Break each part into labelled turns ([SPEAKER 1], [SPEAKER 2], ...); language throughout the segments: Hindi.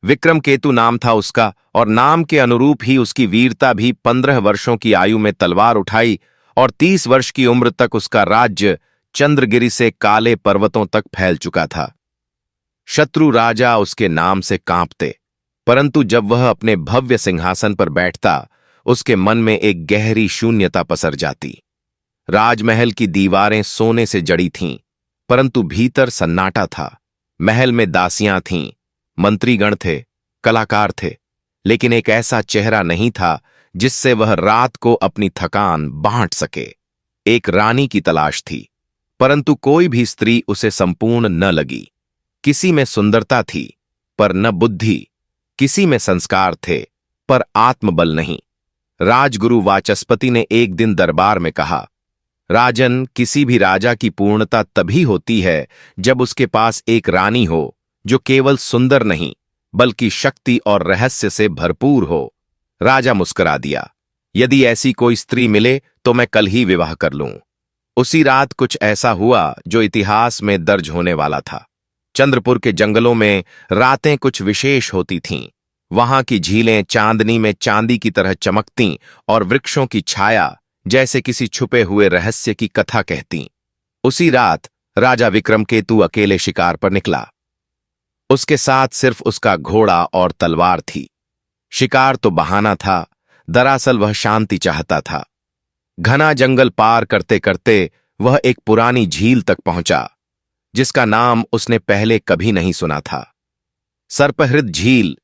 [SPEAKER 1] विक्रमकेतु नाम था उसका, और नाम के अनुरूप ही उसकी वीरता भी। 15 वर्षों की आयु में तलवार उठाई और 30 वर्ष की उम्र तक उसका राज्य चंद्रगिरि से काले पर्वतों तक फैल चुका था। शत्रु राजा उसके नाम से कांपते, परंतु जब वह अपने भव्य सिंहासन पर बैठता उसके मन में एक गहरी शून्यता पसर जाती। राजमहल की दीवारें सोने से जड़ी थीं, परंतु भीतर सन्नाटा था। महल में दासियां थीं, मंत्रीगण थे, कलाकार थे, लेकिन एक ऐसा चेहरा नहीं था जिससे वह रात को अपनी थकान बांट सके। एक रानी की तलाश थी, परंतु कोई भी स्त्री उसे संपूर्ण न लगी। किसी में सुंदरता थी पर न बुद्धि, किसी में संस्कार थे पर आत्मबल नहीं। राजगुरु वाचस्पति ने एक दिन दरबार में कहा, राजन, किसी भी राजा की पूर्णता तभी होती है जब उसके पास एक रानी हो जो केवल सुंदर नहीं बल्कि शक्ति और रहस्य से भरपूर हो। राजा मुस्कुरा दिया, यदि ऐसी कोई स्त्री मिले तो मैं कल ही विवाह कर लूं। उसी रात कुछ ऐसा हुआ जो इतिहास में दर्ज होने वाला था। चंद्रपुर के जंगलों में रातें कुछ विशेष होती थीं। वहां की झीलें चांदनी में चांदी की तरह चमकतीं और वृक्षों की छाया जैसे किसी छुपे हुए रहस्य की कथा कहती। उसी रात राजा विक्रमकेतु अकेले शिकार पर निकला। उसके साथ सिर्फ उसका घोड़ा और तलवार थी। शिकार तो बहाना था, दरअसल वह शांति चाहता था। घना जंगल पार करते करते वह एक पुरानी झील तक पहुंचा जिसका नाम उसने पहले कभी नहीं सुना था। सर्पहृद झील।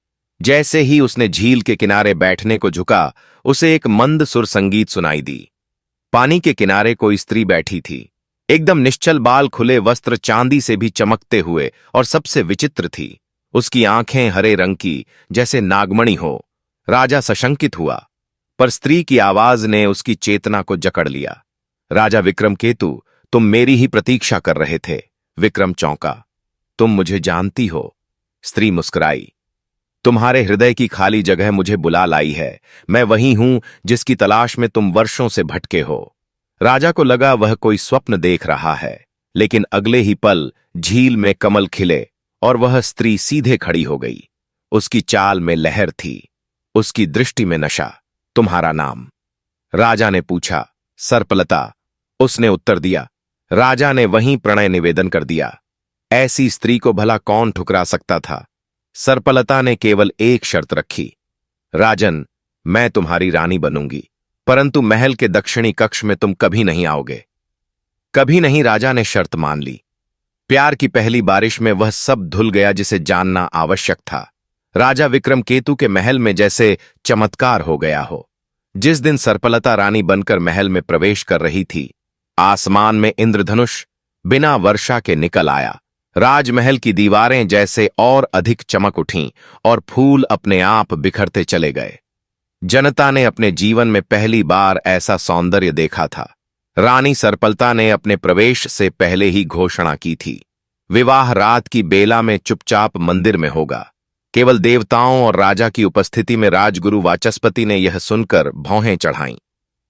[SPEAKER 1] जैसे ही उसने झील के किनारे बैठने को झुका, उसे एक मंद सुर संगीत सुनाई दी। पानी के किनारे कोई स्त्री बैठी थी, एकदम निश्चल, बाल खुले, वस्त्र चांदी से भी चमकते हुए, और सबसे विचित्र थी, उसकी आंखें हरे रंग की जैसे नागमणि हो। राजा सशंकित हुआ, पर स्त्री की आवाज ने उसकी चेतना को जकड़ लिया। राजा विक्रमकेतु, तुम मेरी ही प्रतीक्षा कर रहे थे। विक्रम चौंका। तुम मुझे जानती हो? स्त्री मुस्कुराई। तुम्हारे हृदय की खाली जगह मुझे बुला लाई है। मैं वही हूं जिसकी तलाश में तुम वर्षों से भटके हो। राजा को लगा वह कोई स्वप्न देख रहा है, लेकिन अगले ही पल झील में कमल खिले और वह स्त्री सीधे खड़ी हो गई। उसकी चाल में लहर थी, उसकी दृष्टि में नशा। तुम्हारा नाम? राजा ने पूछा। सर्पलता, उसने उत्तर दिया। राजा ने वहीं प्रणय निवेदन कर दिया। ऐसी स्त्री को भला कौन ठुकरा सकता था? सर्पलता ने केवल एक शर्त रखी, राजन, मैं तुम्हारी रानी बनूंगी, परंतु महल के दक्षिणी कक्ष में तुम कभी नहीं आओगे। कभी नहीं। राजा ने शर्त मान ली। प्यार की पहली बारिश में वह सब धुल गया जिसे जानना आवश्यक था। राजा विक्रमकेतु के महल में जैसे चमत्कार हो गया हो। जिस दिन सर्पलता रानी बनकर महल में प्रवेश कर रही थी, आसमान में इंद्रधनुष बिना वर्षा के निकल आया। राजमहल की दीवारें जैसे और अधिक चमक उठीं और फूल अपने आप बिखरते चले गए। जनता ने अपने जीवन में पहली बार ऐसा सौंदर्य देखा था। रानी सर्पलता ने अपने प्रवेश से पहले ही घोषणा की थी, विवाह रात की बेला में चुपचाप मंदिर में होगा। केवल देवताओं और राजा की उपस्थिति में। राजगुरु वाचस्पति ने यह सुनकर भौहें चढ़ाईं।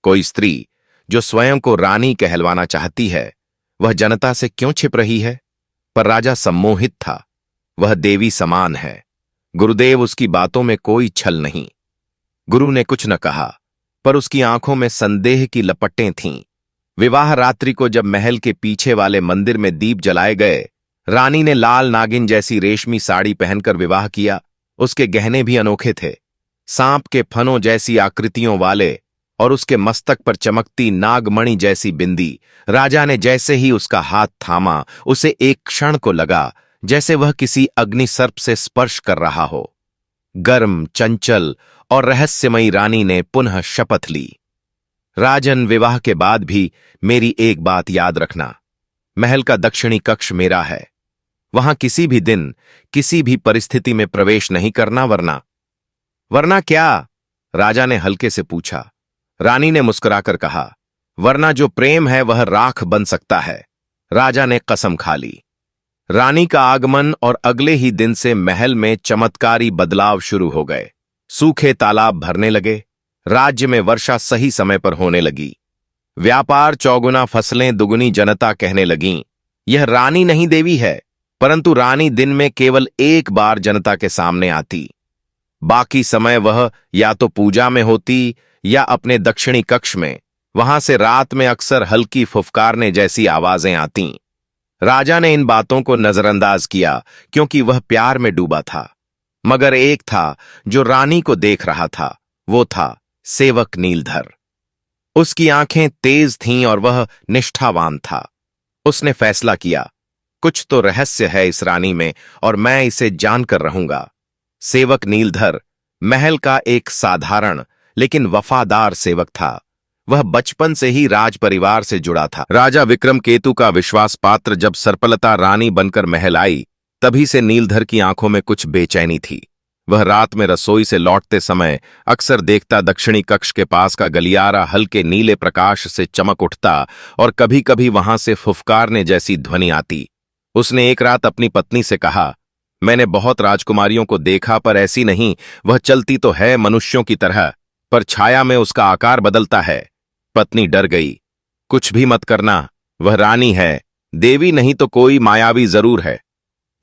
[SPEAKER 1] कोई स्त्री जो स्वयं को रानी कहलवाना चाहती है, वह जनता से क्यों छिप रही है? पर राजा सम्मोहित था। वह देवी समान है। गुरुदेव, उसकी बातों में कोई छल नहीं। गुरु ने कुछ न कहा, पर उसकी आंखों में संदेह की लपटें थीं। विवाह रात्रि को जब महल के पीछे वाले मंदिर में दीप जलाए गए, रानी ने लाल नागिन जैसी रेशमी साड़ी पहनकर विवाह किया। उसके गहने भी अनोखे थे, सांप के फनों जैसी आकृतियों वाले, और उसके मस्तक पर चमकती नागमणि जैसी बिंदी। राजा ने जैसे ही उसका हाथ थामा, उसे एक क्षण को लगा जैसे वह किसी अग्निसर्प से स्पर्श कर रहा हो। गर्म, चंचल और रहस्यमयी रानी ने पुनः शपथ ली, राजन, विवाह के बाद भी मेरी एक बात याद रखना। महल का दक्षिणी कक्ष मेरा है। वहां किसी भी दिन, किसी भी परिस्थिति में प्रवेश नहीं करना, वरना क्या? राजा ने हल्के से पूछा। रानी ने मुस्कुराकर कहा, वरना जो प्रेम है वह राख बन सकता है। राजा ने कसम खा ली। रानी का आगमन और अगले ही दिन से महल में चमत्कारी बदलाव शुरू हो गए। सूखे तालाब भरने लगे, राज्य में वर्षा सही समय पर होने लगी, व्यापार चौगुना, फसलें दुगुनी। जनता कहने लगीं, यह रानी नहीं देवी है, परंतु रानी दिन में केवल एक बार जनता के सामने आती। बाकी समय वह या तो पूजा में होती या अपने दक्षिणी कक्ष में। वहां से रात में अक्सर हल्की फुफकारने जैसी आवाजें आतीं। राजा ने इन बातों को नजरअंदाज किया क्योंकि वह प्यार में डूबा था। मगर एक था जो रानी को देख रहा था, वो था सेवक नीलधर। उसकी आंखें तेज थीं और वह निष्ठावान था। उसने फैसला किया, कुछ तो रहस्य है इस रानी में और मैं इसे जानकर रहूंगा। सेवक नीलधर महल का एक साधारण लेकिन वफादार सेवक था। वह बचपन से ही राज परिवार से जुड़ा था। राजा विक्रमकेतु का विश्वास पात्र जब सर्पलता रानी बनकर महल आई, तभी से नीलधर की आंखों में कुछ बेचैनी थी। वह रात में रसोई से लौटते समय अक्सर देखता दक्षिणी कक्ष के पास का गलियारा हल्के नीले प्रकाश से चमक उठता और कभी कभी वहां से फुफकारने जैसी ध्वनि आती। उसने एक रात अपनी पत्नी से कहा, मैंने बहुत राजकुमारियों को देखा पर ऐसी नहीं। वह चलती तो है मनुष्यों की तरह, पर छाया में उसका आकार बदलता है। पत्नी डर गई। कुछ भी मत करना, वह रानी है, देवी नहीं तो कोई मायावी जरूर है।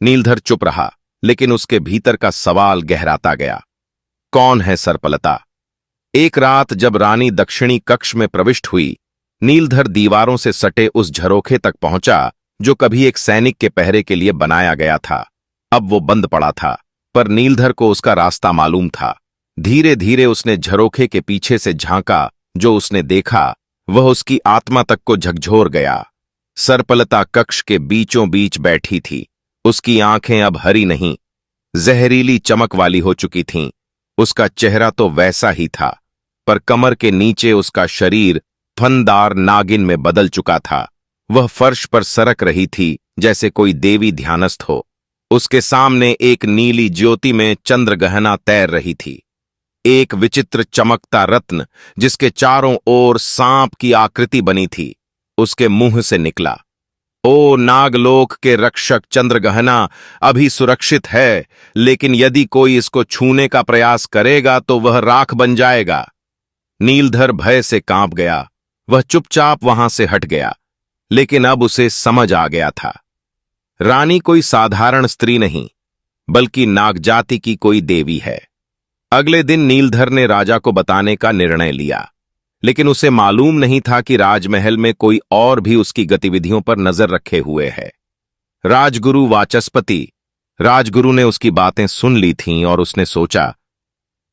[SPEAKER 1] नीलधर चुप रहा, लेकिन उसके भीतर का सवाल गहराता गया। कौन है सर्पलता? एक रात जब रानी दक्षिणी कक्ष में प्रविष्ट हुई, नीलधर दीवारों से सटे उस झरोखे तक पहुंचा जो कभी एक सैनिक के पहरे के लिए बनाया गया था। अब वो बंद पड़ा था, पर नीलधर को उसका रास्ता मालूम था। धीरे धीरे उसने झरोखे के पीछे से झांका। जो उसने देखा वह उसकी आत्मा तक को झकझोर गया। सर्पलता कक्ष के बीचों बीच बैठी थी। उसकी आंखें अब हरी नहीं, जहरीली चमक वाली हो चुकी थीं। उसका चेहरा तो वैसा ही था, पर कमर के नीचे उसका शरीर फनदार नागिन में बदल चुका था। वह फर्श पर सरक रही थी जैसे कोई देवी ध्यानस्थ हो। उसके सामने एक नीली ज्योति में चंद्रगहना तैर रही थी, एक विचित्र चमकता रत्न जिसके चारों ओर सांप की आकृति बनी थी। उसके मुंह से निकला, ओ नागलोक के रक्षक चंद्रगहना, अभी सुरक्षित है, लेकिन यदि कोई इसको छूने का प्रयास करेगा तो वह राख बन जाएगा। नीलधर भय से कांप गया। वह चुपचाप वहां से हट गया, लेकिन अब उसे समझ आ गया था, रानी कोई साधारण स्त्री नहीं, बल्कि नागजाति की कोई देवी है। अगले दिन नीलधर ने राजा को बताने का निर्णय लिया, लेकिन उसे मालूम नहीं था कि राजमहल में कोई और भी उसकी गतिविधियों पर नजर रखे हुए है। राजगुरु वाचस्पति, राजगुरु ने उसकी बातें सुन ली थीं और उसने सोचा,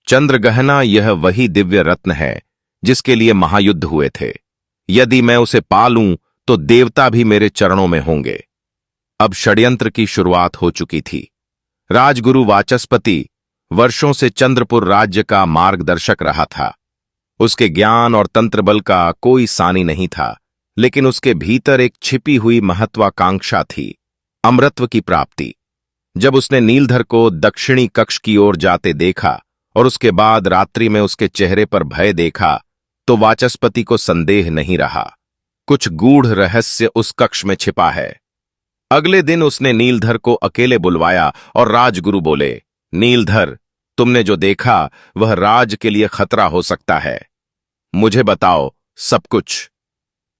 [SPEAKER 1] चंद्रगहना यह वही दिव्य रत्न है जिसके लिए महायुद्ध हुए थे। यदि मैं उसे पा लूं तो देवता भी मेरे चरणों में होंगे। अब षड्यंत्र की शुरुआत हो चुकी थी। राजगुरु वाचस्पति वर्षों से चंद्रपुर राज्य का मार्गदर्शक रहा था। उसके ज्ञान और तंत्र बल का कोई सानी नहीं था, लेकिन उसके भीतर एक छिपी हुई महत्वाकांक्षा थी, अमरत्व की प्राप्ति। जब उसने नीलधर को दक्षिणी कक्ष की ओर जाते देखा और उसके बाद रात्रि में उसके चेहरे पर भय देखा, तो वाचस्पति को संदेह नहीं रहा, कुछ गूढ़ रहस्य उस कक्ष में छिपा है। अगले दिन उसने नीलधर को अकेले बुलवाया और राजगुरु बोले, नीलधर, तुमने जो देखा वह राज के लिए खतरा हो सकता है। मुझे बताओ सब कुछ।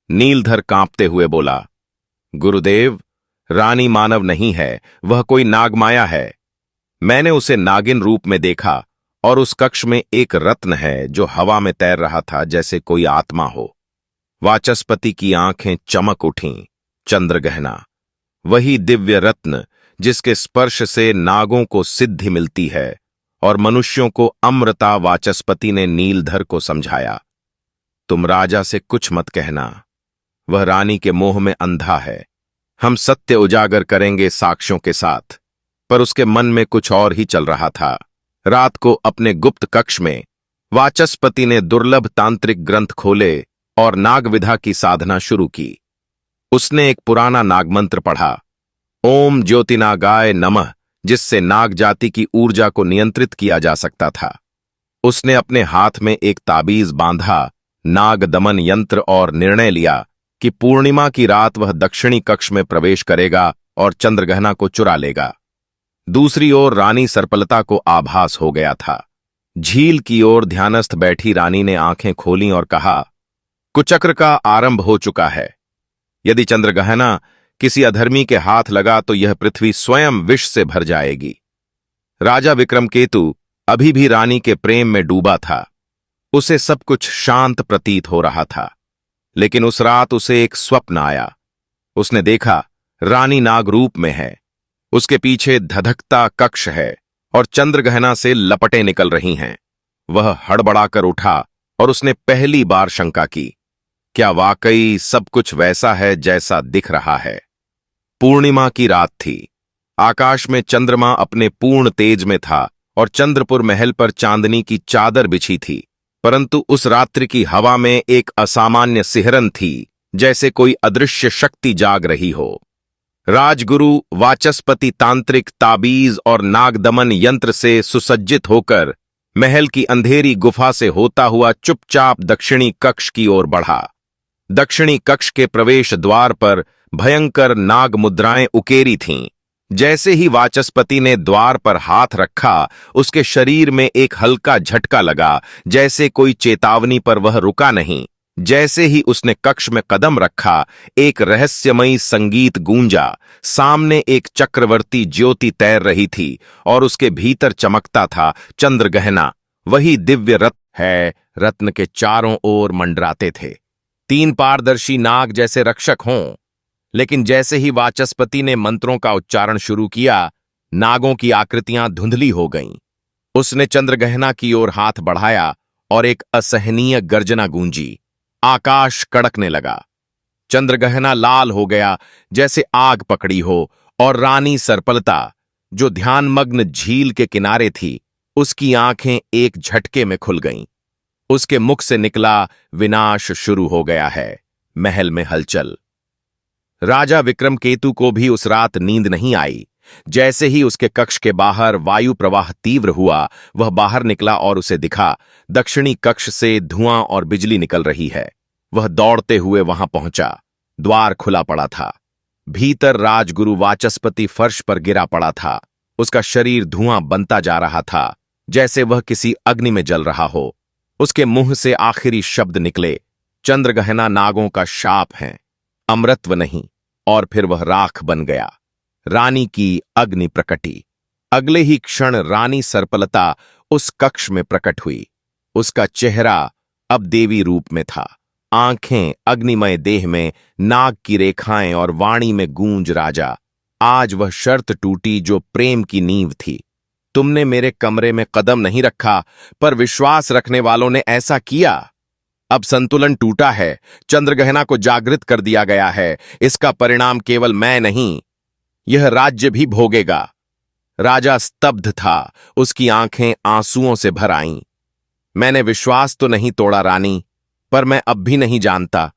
[SPEAKER 1] नीलधर कांपते हुए बोला, गुरुदेव, रानी मानव नहीं है, वह कोई नागमाया है। मैंने उसे नागिन रूप में देखा और उस कक्ष में एक रत्न है जो हवा में तैर रहा था जैसे कोई आत्मा हो। वाचस्पति की आंखें चमक उठीं। चंद्रगहना, वही दिव्य रत्न जिसके स्पर्श से नागों को सिद्धि मिलती है और मनुष्यों को अमृता। वाचस्पति ने नीलधर को समझाया, तुम राजा से कुछ मत कहना, वह रानी के मोह में अंधा है। हम सत्य उजागर करेंगे साक्ष्यों के साथ। पर उसके मन में कुछ और ही चल रहा था। रात को अपने गुप्त कक्ष में वाचस्पति ने दुर्लभ तांत्रिक ग्रंथ खोले और नागविधा की साधना शुरू की। उसने एक पुराना नागमंत्र पढ़ा, ओम ज्योतिनागाय नमः, जिससे नाग जाति की ऊर्जा को नियंत्रित किया जा सकता था। उसने अपने हाथ में एक ताबीज बांधा, नाग दमन यंत्र, और निर्णय लिया कि पूर्णिमा की रात वह दक्षिणी कक्ष में प्रवेश करेगा और चंद्रगहना को चुरा लेगा। दूसरी ओर रानी सर्पलता को आभास हो गया था। झील की ओर ध्यानस्थ बैठी रानी ने आंखें खोलीं और कहा, कुचक्र का आरंभ हो चुका है। यदि चंद्रगहना किसी अधर्मी के हाथ लगा तो यह पृथ्वी स्वयं विष से भर जाएगी। राजा विक्रमकेतु अभी भी रानी के प्रेम में डूबा था। उसे सब कुछ शांत प्रतीत हो रहा था, लेकिन उस रात उसे एक स्वप्न आया। उसने देखा रानी नाग रूप में है, उसके पीछे धधकता कक्ष है और चंद्रगहना से लपटें निकल रही हैं। वह हड़बड़ाकर उठा और उसने पहली बार शंका की, क्या वाकई सब कुछ वैसा है जैसा दिख रहा है? पूर्णिमा की रात थी। आकाश में चंद्रमा अपने पूर्ण तेज में था और चंद्रपुर महल पर चांदनी की चादर बिछी थी, परंतु उस रात्रि की हवा में एक असामान्य सिहरन थी, जैसे कोई अदृश्य शक्ति जाग रही हो। राजगुरु वाचस्पति तांत्रिक ताबीज और नागदमन यंत्र से सुसज्जित होकर महल की अंधेरी गुफा से होता हुआ चुपचाप दक्षिणी कक्ष की ओर बढ़ा। दक्षिणी कक्ष के प्रवेश द्वार पर भयंकर नाग मुद्राएं उकेरी थीं। जैसे ही वाचस्पति ने द्वार पर हाथ रखा, उसके शरीर में एक हल्का झटका लगा, जैसे कोई चेतावनी, पर वह रुका नहीं। जैसे ही उसने कक्ष में कदम रखा, एक रहस्यमयी संगीत गूंजा। सामने एक चक्रवर्ती ज्योति तैर रही थी और उसके भीतर चमकता था चंद्रगहना। वही दिव्य रत्न है, रत्न के चारों ओर मंडराते थे, 3 पारदर्शी नाग जैसे रक्षक हों। लेकिन जैसे ही वाचस्पति ने मंत्रों का उच्चारण शुरू किया, नागों की आकृतियां धुंधली हो गईं। उसने चंद्रगहना की ओर हाथ बढ़ाया और एक असहनीय गर्जना गूंजी। आकाश कड़कने लगा, चंद्रगहना लाल हो गया जैसे आग पकड़ी हो, और रानी सर्पलता, जो ध्यानमग्न झील के किनारे थी, उसकी आंखें एक झटके में खुल गईं। उसके मुख से निकला, विनाश शुरू हो गया है। महल में हलचल। राजा विक्रमकेतु को भी उस रात नींद नहीं आई। जैसे ही उसके कक्ष के बाहर वायु प्रवाह तीव्र हुआ, वह बाहर निकला और उसे दिखा दक्षिणी कक्ष से धुआं और बिजली निकल रही है। वह दौड़ते हुए वहां पहुंचा। द्वार खुला पड़ा था। भीतर राजगुरु वाचस्पति फर्श पर गिरा पड़ा था। उसका शरीर धुआं बनता जा रहा था, जैसे वह किसी अग्नि में जल रहा हो। उसके मुंह से आखिरी शब्द निकले, चंद्रगहना नागों का शाप है, अमृतत्व नहीं। और फिर वह राख बन गया। रानी की अग्नि प्रकटी। अगले ही क्षण रानी सर्पलता उस कक्ष में प्रकट हुई। उसका चेहरा अब देवी रूप में था। आंखें अग्निमय देह में, नाग की रेखाएं और वाणी में गूंज, राजा, आज वह शर्त टूटी जो प्रेम की नींव थी। तुमने मेरे कमरे में कदम नहीं रखा, पर विश्वास रखने वालों ने ऐसा किया। अब संतुलन टूटा है, चंद्रगहना को जागृत कर दिया गया है। इसका परिणाम केवल मैं नहीं, यह राज्य भी भोगेगा। राजा स्तब्ध था, उसकी आंखें आंसुओं से भर आईं। मैंने विश्वास तो नहीं तोड़ा रानी, पर मैं अब भी नहीं जानता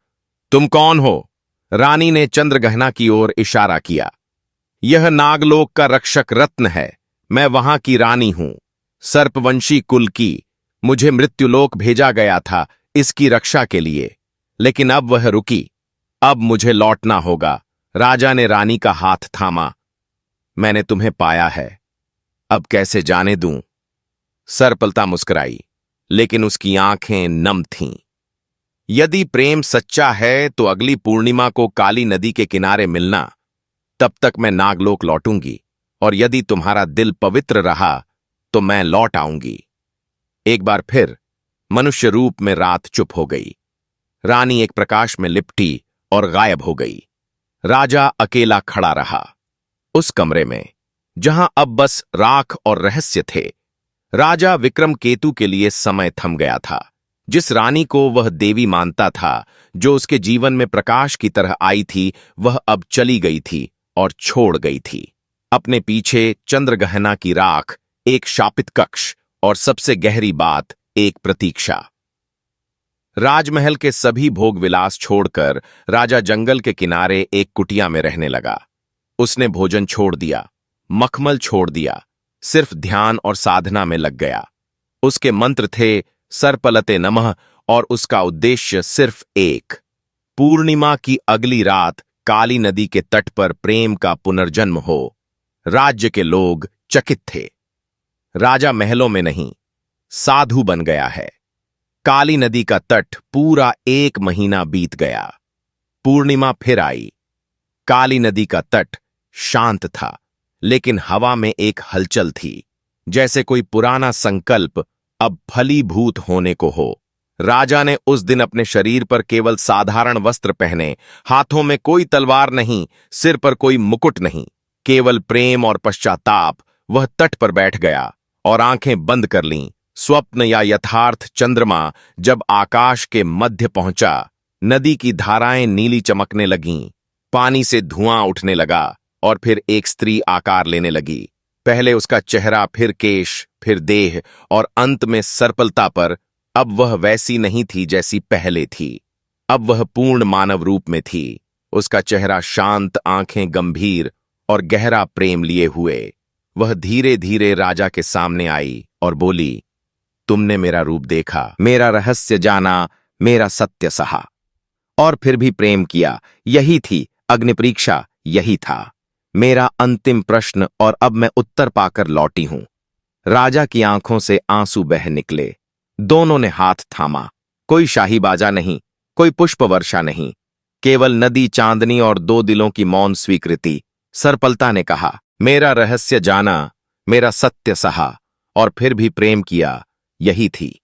[SPEAKER 1] तुम कौन हो। रानी ने चंद्रगहना की ओर इशारा किया। यह नागलोक का रक्षक रत्न है। मैं वहां की रानी हूं, सर्पवंशी कुल की। मुझे मृत्युलोक भेजा गया था इसकी रक्षा के लिए, लेकिन अब वह रुकी। अब मुझे लौटना होगा। राजा ने रानी का हाथ थामा। मैंने तुम्हें पाया है, अब कैसे जाने दूं? सर्पलता मुस्कुराई, लेकिन उसकी आंखें नम थीं। यदि प्रेम सच्चा है तो अगली पूर्णिमा को काली नदी के किनारे मिलना। तब तक मैं नागलोक लौटूंगी, और यदि तुम्हारा दिल पवित्र रहा तो मैं लौट आऊंगी। एक बार फिर मनुष्य रूप में रात चुप हो गई। रानी एक प्रकाश में लिपटी और गायब हो गई। राजा अकेला खड़ा रहा उस कमरे में, जहां अब बस राख और रहस्य थे। राजा विक्रमकेतु के लिए समय थम गया था। जिस रानी को वह देवी मानता था, जो उसके जीवन में प्रकाश की तरह आई थी, वह अब चली गई थी और छोड़ गई थी अपने पीछे चंद्रगहना की राख, एक शापित कक्ष और सबसे गहरी बात, एक प्रतीक्षा। राजमहल के सभी भोग विलास छोड़कर राजा जंगल के किनारे एक कुटिया में रहने लगा। उसने भोजन छोड़ दिया, मखमल छोड़ दिया, सिर्फ ध्यान और साधना में लग गया। उसके मंत्र थे सर्पलते नमः, और उसका उद्देश्य सिर्फ एक, पूर्णिमा की अगली रात काली नदी के तट पर प्रेम का पुनर्जन्म हो। राज्य के लोग चकित थे। राजा महलों में नहीं, साधु बन गया है। काली नदी का तट पूरा 1 महीना बीत गया। पूर्णिमा फिर आई। काली नदी का तट शांत था, लेकिन हवा में एक हलचल थी, जैसे कोई पुराना संकल्प अब फलीभूत होने को हो। राजा ने उस दिन अपने शरीर पर केवल साधारण वस्त्र पहने, हाथों में कोई तलवार नहीं, सिर पर कोई मुकुट नहीं, केवल प्रेम और पश्चाताप। वह तट पर बैठ गया और आंखें बंद कर लीं। स्वप्न या यथार्थ चंद्रमा जब आकाश के मध्य पहुंचा, नदी की धाराएं नीली चमकने लगीं, पानी से धुआं उठने लगा और फिर एक स्त्री आकार लेने लगी। पहले उसका चेहरा, फिर केश, फिर देह और अंत में सर्पलता पर। अब वह वैसी नहीं थी जैसी पहले थी। अब वह पूर्ण मानव रूप में थी। उसका चेहरा शांत, आंखें गंभीर और गहरा प्रेम लिए हुए। वह धीरे धीरे राजा के सामने आई और बोली, तुमने मेरा रूप देखा, मेरा रहस्य जाना, मेरा सत्य सहा, और फिर भी प्रेम किया। यही थी अग्नि परीक्षा, यही था मेरा अंतिम प्रश्न, और अब मैं उत्तर पाकर लौटी हूं। राजा की आंखों से आंसू बह निकले। दोनों ने हाथ थामा। कोई शाही बाजा नहीं, कोई पुष्प वर्षा नहीं, केवल नदी, चांदनी और दो दिलों की मौन स्वीकृति। सर्पलता ने कहा, मेरा रहस्य जाना, मेरा सत्य सहा, और फिर भी प्रेम किया। यही थी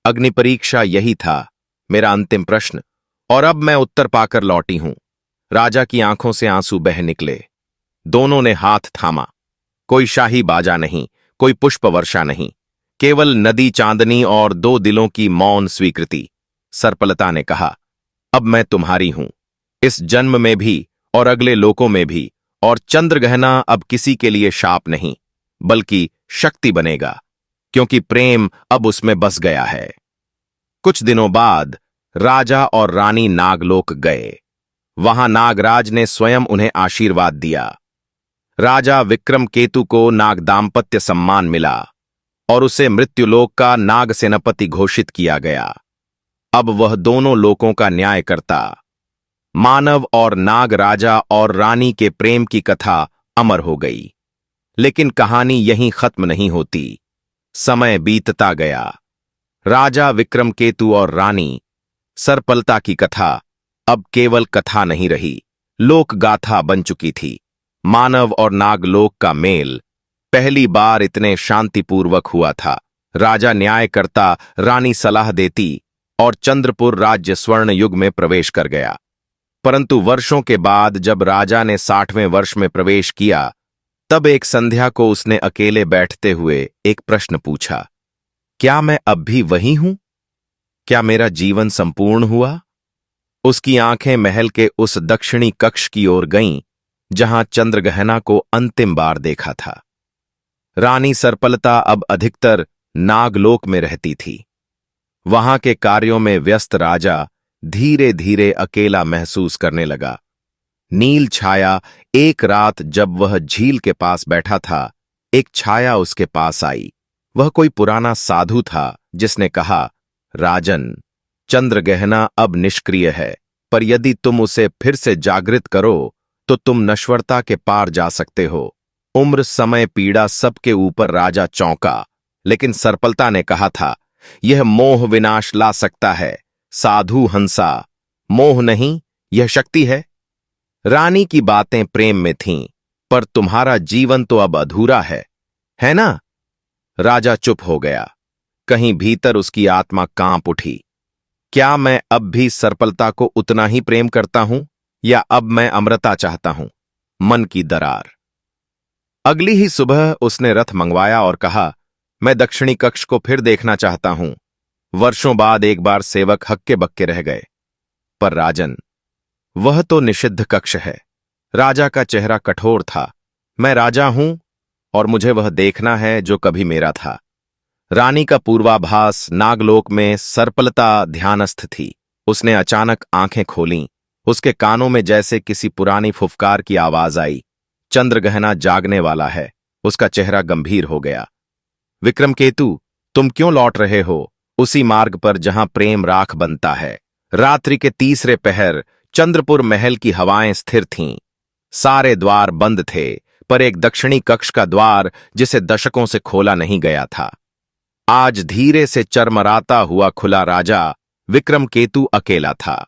[SPEAKER 1] अग्नि परीक्षा, यही था मेरा अंतिम प्रश्न, और अब मैं उत्तर पाकर लौटी हूं। राजा की आंखों से आंसू बह निकले। दोनों ने हाथ थामा। कोई शाही बाजा नहीं, कोई पुष्प वर्षा नहीं, केवल नदी, चांदनी और दो दिलों की मौन स्वीकृति। सर्पलता ने कहा, अब मैं तुम्हारी हूं, इस जन्म में भी और अगले लोकों में भी, और चंद्रगहना अब किसी के लिए शाप नहीं, बल्कि शक्ति बनेगा, क्योंकि प्रेम अब उसमें बस गया है। कुछ दिनों बाद राजा और रानी नागलोक गए। वहां नागराज ने स्वयं उन्हें आशीर्वाद दिया। राजा विक्रमकेतु को नाग दाम्पत्य सम्मान मिला और उसे मृत्युलोक का नाग सेनापति घोषित किया गया। अब वह दोनों लोकों का न्याय करता। मानव और नाग, राजा और रानी के प्रेम की कथा अमर हो गई। लेकिन कहानी यहीं खत्म नहीं होती। समय बीतता गया। राजा विक्रमकेतु और रानी सर्पलता की कथा अब केवल कथा नहीं रही, लोक गाथा बन चुकी थी। मानव और नागलोक का मेल पहली बार इतने शांतिपूर्वक हुआ था। राजा न्याय करता, रानी सलाह देती, और चंद्रपुर राज्य स्वर्ण युग में प्रवेश कर गया। परंतु वर्षों के बाद जब राजा ने 60वें वर्ष में प्रवेश किया, तब एक संध्या को उसने अकेले बैठते हुए एक प्रश्न पूछा, क्या मैं अब भी वही हूं? क्या मेरा जीवन संपूर्ण हुआ? उसकी आंखें महल के उस दक्षिणी कक्ष की ओर गईं जहां चंद्रगहना को अंतिम बार देखा था। रानी सर्पलता अब अधिकतर नागलोक में रहती थी। वहां के कार्यों में व्यस्त राजा धीरे धीरे अकेला महसूस करने लगा। नील छाया। एक रात जब वह झील के पास बैठा था, एक छाया उसके पास आई। वह कोई पुराना साधु था जिसने कहा, राजन, चंद्रगहना अब निष्क्रिय है, पर यदि तुम उसे फिर से जागृत करो तो तुम नश्वरता के पार जा सकते हो। उम्र, समय, पीड़ा सबके ऊपर राजा चौंका, लेकिन सर्पलता ने कहा था, यह मोह विनाश ला सकता है। साधु हंसा, मोह नहीं, यह शक्ति है। रानी की बातें प्रेम में थीं, पर तुम्हारा जीवन तो अब अधूरा है ना? राजा चुप हो गया। कहीं भीतर उसकी आत्मा कांप उठी। क्या मैं अब भी सर्पलता को उतना ही प्रेम करता हूं, या अब मैं अमरता चाहता हूं? मन की दरार। अगली ही सुबह उसने रथ मंगवाया और कहा, मैं दक्षिणी कक्ष को फिर देखना चाहता हूं। वर्षों बाद एक बार सेवक हक्के बक्के रह गए। पर राजन, वह तो निषिद्ध कक्ष है। राजा का चेहरा कठोर था। मैं राजा हूं और मुझे वह देखना है जो कभी मेरा था। रानी का पूर्वाभास। नागलोक में सर्पलता ध्यानस्थ थी। उसने अचानक आंखें खोलीं। उसके कानों में जैसे किसी पुरानी फुफकार की आवाज आई, चंद्रगहना जागने वाला है। उसका चेहरा गंभीर हो गया। विक्रमकेतु, तुम क्यों लौट रहे हो उसी मार्ग पर जहां प्रेम राख बनता है? रात्रि के तीसरे पहर चंद्रपुर महल की हवाएं स्थिर थीं। सारे द्वार बंद थे, पर एक दक्षिणी कक्ष का द्वार, जिसे दशकों से खोला नहीं गया था, आज धीरे से चरमराता हुआ खुला। राजा विक्रमकेतु अकेला था।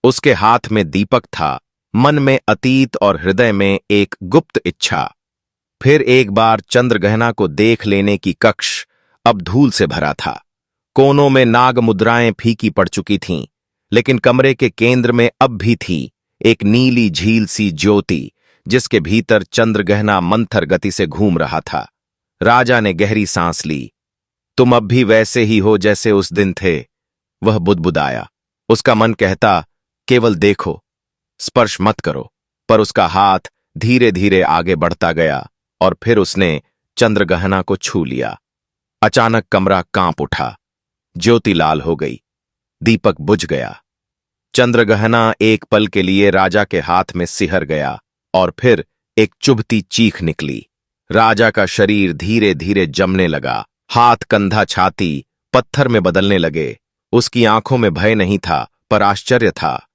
[SPEAKER 1] उसके हाथ में दीपक था, मन में अतीत और हृदय में एक गुप्त इच्छा। फिर एक बार चंद्रगहना को देख लेने की कक्ष अब धूल से भरा था। कोनों में नाग मुद्राएं फीकी पड़ चुकी थीं, लेकिन कमरे के केंद्र में अब भी थी एक नीली झील सी ज्योति, जिसके भीतर चंद्रगहना मंथर गति से घूम रहा था। राजा ने गहरी सांस ली। तुम अब भी वैसे ही हो जैसे उस दिन थे, वह बुदबुदाया। उसका मन कहता, केवल देखो, स्पर्श मत करो, पर उसका हाथ धीरे धीरे आगे बढ़ता गया और फिर उसने चंद्रगहना को छू लिया। अचानक कमरा कांप उठा, ज्योति लाल हो गई, दीपक बुझ गया। चंद्रगहना एक पल के लिए राजा के हाथ में सिहर गया और फिर एक चुभती चीख निकली। राजा का शरीर धीरे धीरे जमने लगा, हाथ, कंधा, छाती पत्थर में बदलने लगे। उसकी आंखों में भय नहीं था, पर आश्चर्य था।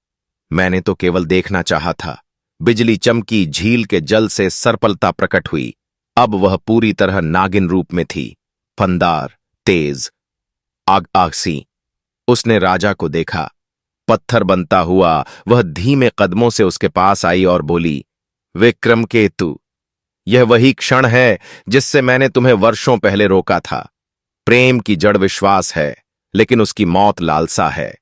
[SPEAKER 1] मैंने तो केवल देखना चाहा था। बिजली चमकी, झील के जल से सर्पलता प्रकट हुई। अब वह पूरी तरह नागिन रूप में थी, फनदार, तेज, आगसी। उसने राजा को देखा। पत्थर बनता हुआ वह धीमे कदमों से उसके पास आई और बोली, विक्रमकेतु, यह वही क्षण है जिससे मैंने तुम्हें वर्षों पहले रोका था। प्रेम की जड़ विश्वास है, लेकिन उसकी मौत लालसा है।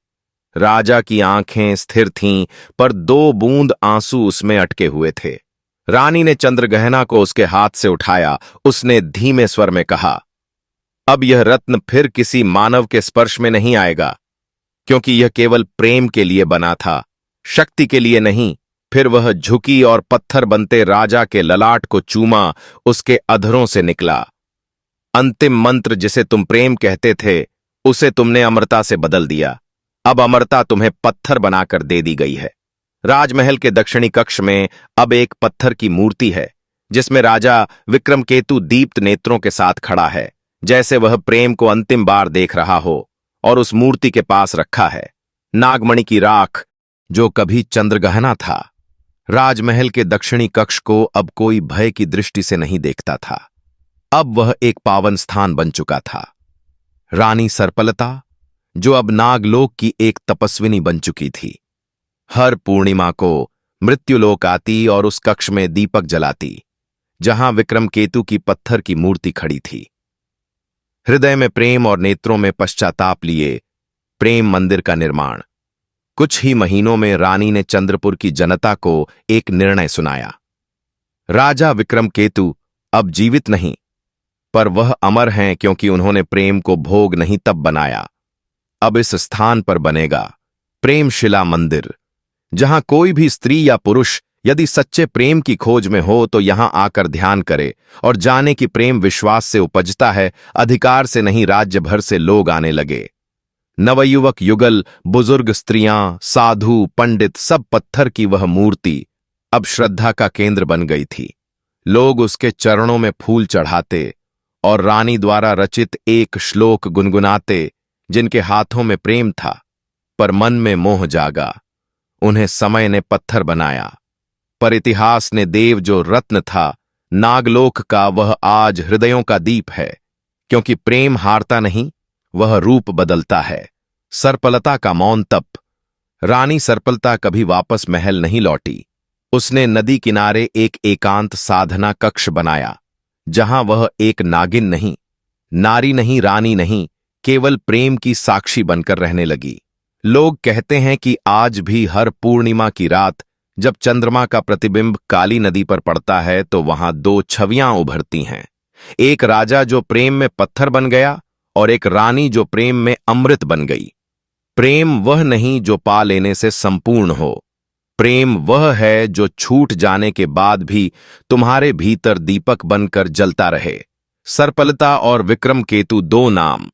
[SPEAKER 1] राजा की आंखें स्थिर थीं, पर 2 बूंद आंसू उसमें अटके हुए थे। रानी ने चंद्रगहना को उसके हाथ से उठाया। उसने धीमे स्वर में कहा, अब यह रत्न फिर किसी मानव के स्पर्श में नहीं आएगा, क्योंकि यह केवल प्रेम के लिए बना था, शक्ति के लिए नहीं। फिर वह झुकी और पत्थर बनते राजा के ललाट को चूमा। उसके अधरों से निकला, अंतिम मंत्र जिसे तुम प्रेम कहते थे, उसे तुमने अमरता से बदल दिया। अब अमरता तुम्हें पत्थर बनाकर दे दी गई है। राजमहल के दक्षिणी कक्ष में अब एक पत्थर की मूर्ति है, जिसमें राजा विक्रमकेतु दीप्त नेत्रों के साथ खड़ा है, जैसे वह प्रेम को अंतिम बार देख रहा हो। और उस मूर्ति के पास रखा है नागमणि की राख, जो कभी चंद्रगहना था। राजमहल के दक्षिणी कक्ष को अब कोई भय की दृष्टि से नहीं देखता था। अब वह एक पावन स्थान बन चुका था। रानी सर्पलता, जो अब नागलोक की एक तपस्विनी बन चुकी थी, हर पूर्णिमा को मृत्युलोक आती और उस कक्ष में दीपक जलाती जहां विक्रमकेतु की पत्थर की मूर्ति खड़ी थी। हृदय में प्रेम और नेत्रों में पश्चाताप लिए प्रेम मंदिर का निर्माण। कुछ ही महीनों में रानी ने चंद्रपुर की जनता को एक निर्णय सुनाया। राजा विक्रमकेतु अब जीवित नहीं, पर वह अमर हैं, क्योंकि उन्होंने प्रेम को भोग नहीं तब बनाया। अब इस स्थान पर बनेगा प्रेमशिला मंदिर, जहां कोई भी स्त्री या पुरुष यदि सच्चे प्रेम की खोज में हो तो यहां आकर ध्यान करे और जाने कि प्रेम विश्वास से उपजता है, अधिकार से नहीं। राज्य भर से लोग आने लगे। नवयुवक युगल, बुजुर्ग स्त्रियां, साधु, पंडित, सब पत्थर की वह मूर्ति अब श्रद्धा का केंद्र बन गई थी। लोग उसके चरणों में फूल चढ़ाते और रानी द्वारा रचित एक श्लोक गुनगुनाते, जिनके हाथों में प्रेम था, पर मन में मोह जागा। उन्हें समय ने पत्थर बनाया, पर इतिहास ने देव जो रत्न था नागलोक का, वह आज हृदयों का दीप है। क्योंकि प्रेम हारता नहीं, वह रूप बदलता है। सर्पलता का मौन तप। रानी सर्पलता कभी वापस महल नहीं लौटी। उसने नदी किनारे एक एकांत साधना कक्ष बनाया, जहां वह एक नागिन नहीं, नारी नहीं, रानी नहीं, केवल प्रेम की साक्षी बनकर रहने लगी। लोग कहते हैं कि आज भी हर पूर्णिमा की रात जब चंद्रमा का प्रतिबिंब काली नदी पर पड़ता है तो वहां 2 छवियां उभरती हैं, एक राजा जो प्रेम में पत्थर बन गया और एक रानी जो प्रेम में अमृत बन गई। प्रेम वह नहीं जो पा लेने से संपूर्ण हो, प्रेम वह है जो छूट जाने के बाद भी तुम्हारे भीतर दीपक बनकर जलता रहे। सर्पलता और विक्रमकेतु 2 नाम,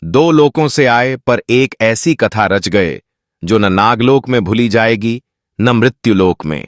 [SPEAKER 1] 2 लोकों से आए, पर एक ऐसी कथा रच गए जो न नागलोक में भूली जाएगी न मृत्युलोक में।